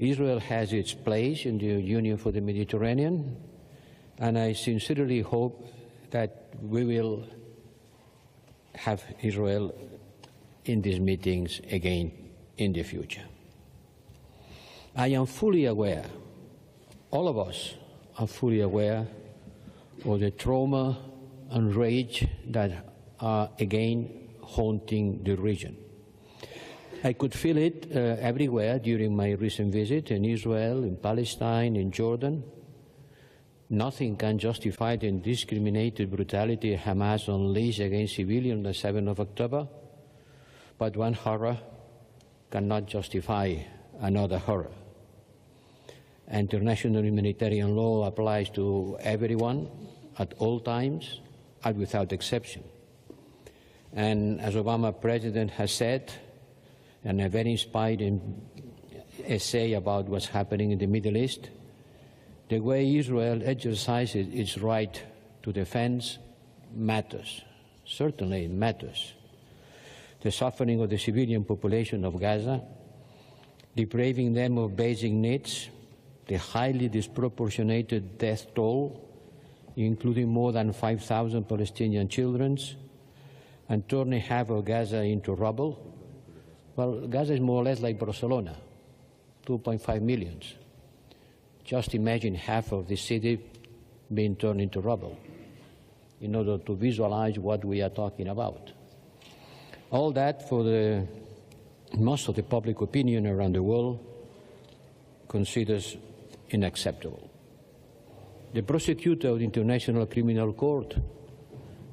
Israel has its place in the Union for the Mediterranean, and I sincerely hope that we will have Israel in these meetings again in the future. I am fully aware, all of us are fully aware of the trauma and rage that are again haunting the region. I could feel it everywhere during my recent visit in Israel, in Palestine, in Jordan. Nothing can justify the indiscriminated brutality Hamas unleashed against civilians on the 7th of October, but one horror cannot justify another horror. International humanitarian law applies to everyone at all times and without exception. And as Obama president has said, in a very inspiring essay about what's happening in the Middle East, the way Israel exercises its right to defense matters. Certainly it matters. The suffering of the civilian population of Gaza, depriving them of basic needs, the highly disproportionate death toll, including more than 5,000 Palestinian children, and turning half of Gaza into rubble. Well, Gaza is more or less like Barcelona, 2.5 million. Just imagine half of the city being turned into rubble in order to visualize what we are talking about. All that for most of the public opinion around the world considers unacceptable. The prosecutor of the International Criminal Court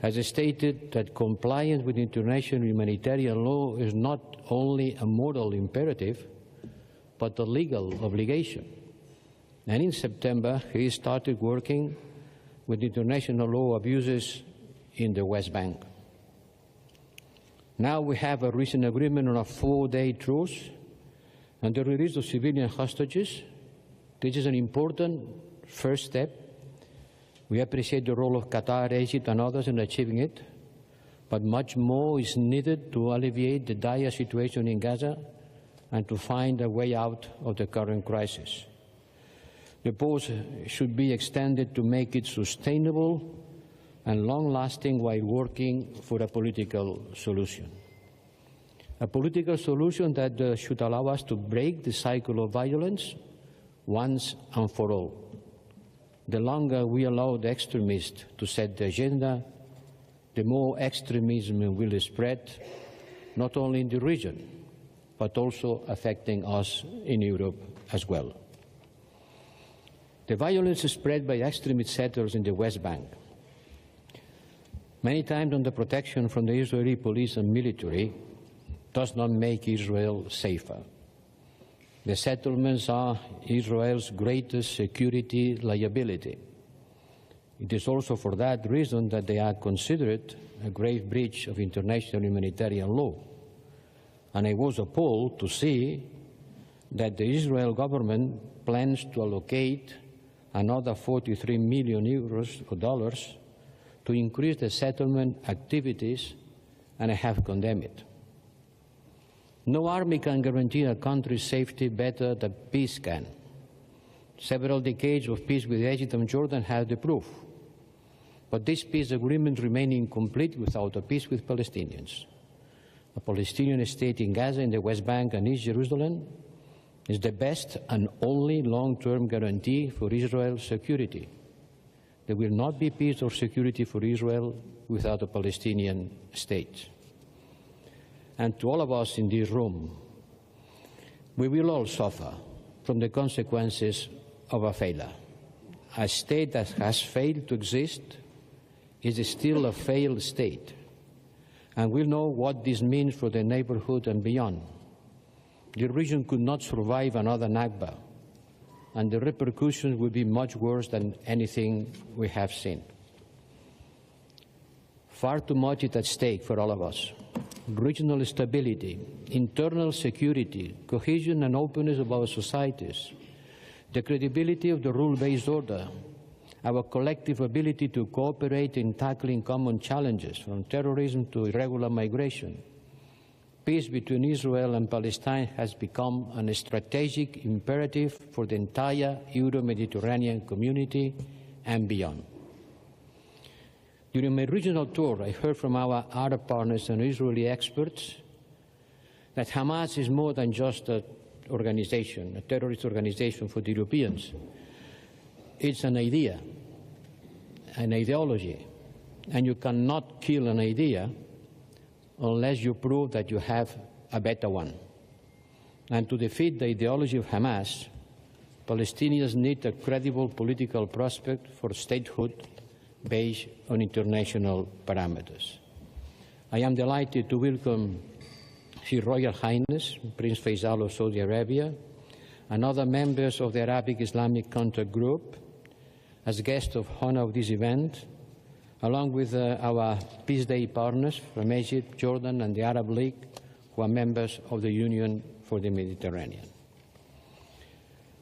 has stated that compliance with international humanitarian law is not only a moral imperative, but a legal obligation. And in September, he started working with international law abuses in the West Bank. Now we have a recent agreement on a 4-day truce and the release of civilian hostages. This is an important first step. We appreciate the role of Qatar, Egypt and others in achieving it, but much more is needed to alleviate the dire situation in Gaza and to find a way out of the current crisis. The pause should be extended to make it sustainable and long-lasting while working for a political solution. A political solution that should allow us to break the cycle of violence once and for all. The longer we allow the extremists to set the agenda, the more extremism will spread, not only in the region, but also affecting us in Europe as well. The violence is spread by extremist settlers in the West Bank, many times under protection from the Israeli police and military, does not make Israel safer. The settlements are Israel's greatest security liability. It is also for that reason that they are considered a grave breach of international humanitarian law. And I was appalled to see that the Israel government plans to allocate another 43 million euros or dollars to increase the settlement activities, and I have condemned it. No army can guarantee a country's safety better than peace can. Several decades of peace with Egypt and Jordan have the proof. But this peace agreement remains incomplete without a peace with Palestinians. A Palestinian state in Gaza, in the West Bank and East Jerusalem is the best and only long-term guarantee for Israel's security. There will not be peace or security for Israel without a Palestinian state. And to all of us in this room, we will all suffer from the consequences of a failure. A state that has failed to exist is still a failed state, and we'll know what this means for the neighborhood and beyond. The region could not survive another Nakba, and the repercussions will be much worse than anything we have seen. Far too much is at stake for all of us. Regional stability, internal security, cohesion and openness of our societies, the credibility of the rule-based order, our collective ability to cooperate in tackling common challenges, from terrorism to irregular migration. peace between Israel and Palestine has become a strategic imperative for the entire Euro-Mediterranean community and beyond. During my regional tour, I heard from our Arab partners and Israeli experts that Hamas is more than just an organization, a terrorist organization for the Europeans. It's an idea, an ideology, and you cannot kill an idea unless you prove that you have a better one. And to defeat the ideology of Hamas, Palestinians need a credible political prospect for statehood based on international parameters. I am delighted to welcome His Royal Highness Prince Faisal of Saudi Arabia and other members of the Arabic Islamic Contact Group as guests of honor of this event, along with our Peace Day partners from Egypt, Jordan, and the Arab League, who are members of the Union for the Mediterranean.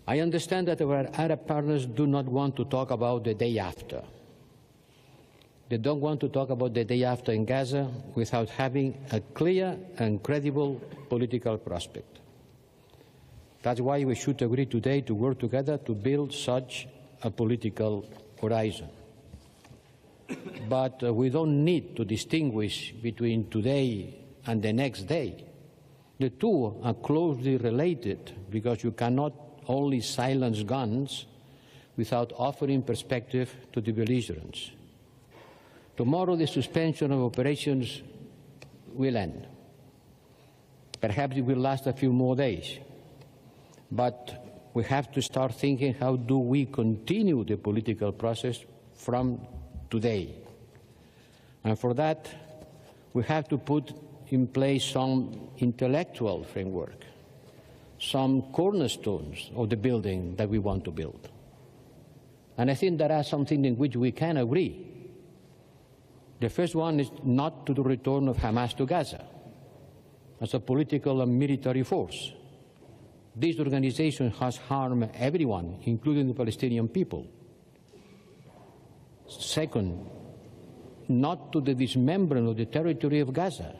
I understand that our Arab partners do not want to talk about the day after. They don't want to talk about the day after in Gaza without having a clear and credible political prospect. That's why we should agree today to work together to build such a political horizon. But we don't need to distinguish between today and the next day. The two are closely related because you cannot only silence guns without offering perspective to the belligerents. Tomorrow the suspension of operations will end. Perhaps it will last a few more days. But we have to start thinking, how do we continue the political process from today? And for that, we have to put in place some intellectual framework, some cornerstones of the building that we want to build. And I think there are some things in which we can agree. The first one is not to the return of Hamas to Gaza as a political and military force. This organization has harmed everyone, including the Palestinian people. Second, not to the dismemberment of the territory of Gaza,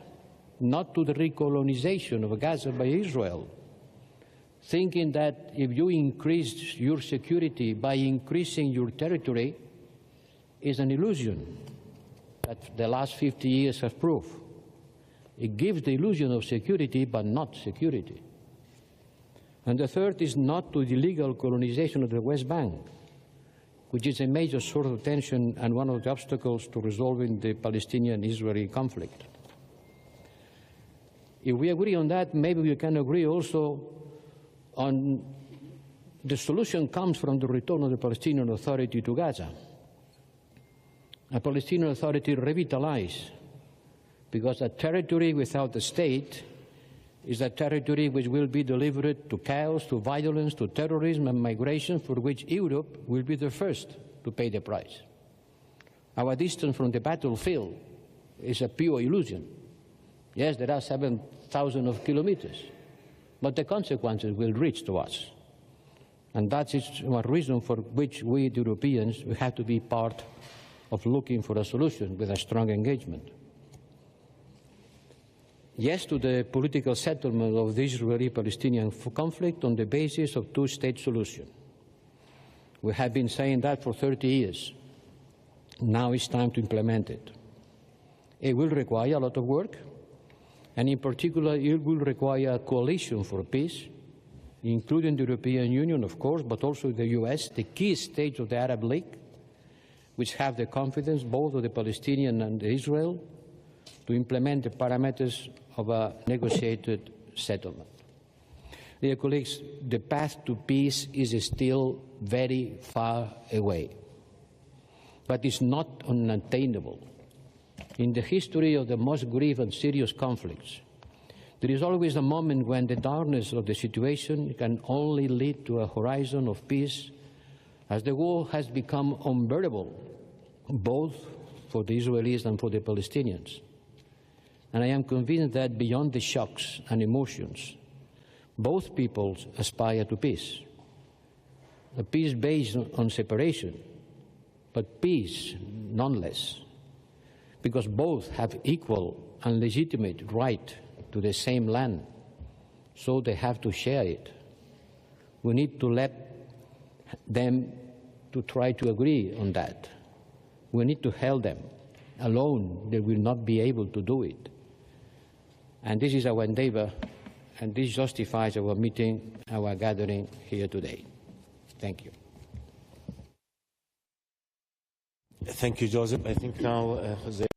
not to the recolonization of Gaza by Israel, thinking that if you increase your security by increasing your territory is an illusion that the last 50 years have proved. It gives the illusion of security, but not security. And the third is not to the illegal colonization of the West Bank, which is a major source of tension and one of the obstacles to resolving the Palestinian-Israeli conflict. If we agree on that, maybe we can agree also on the solution comes from the return of the Palestinian Authority to Gaza. A Palestinian Authority revitalized, because a territory without a state is a territory which will be delivered to chaos, to violence, to terrorism and migration, for which Europe will be the first to pay the price. Our distance from the battlefield is a pure illusion. Yes, there are 7,000 kilometers, but the consequences will reach to us. And that is one reason for which we, the Europeans, we have to be part of looking for a solution with a strong engagement. Yes to the political settlement of the Israeli-Palestinian conflict on the basis of two-state solution. We have been saying that for 30 years. Now it's time to implement it. It will require a lot of work, and in particular it will require a coalition for peace, including the European Union, of course, but also the US, the key states of the Arab League, which have the confidence both of the Palestinian and Israel to implement the parameters of a negotiated settlement. Dear colleagues, the path to peace is still very far away, but it's not unattainable. In the history of the most grave and serious conflicts, there is always a moment when the darkness of the situation can only lead to a horizon of peace, as the war has become unbearable, both for the Israelis and for the Palestinians. And I am convinced that beyond the shocks and emotions, both peoples aspire to peace. A peace based on separation, but peace nonetheless, because both have equal and legitimate right to the same land, so they have to share it. We need to let them to try to agree on that. We need to help them. Alone, they will not be able to do it. And this is our endeavor, and this justifies our meeting, our gathering here today. Thank you. Thank you, Joseph. I think now, Jose.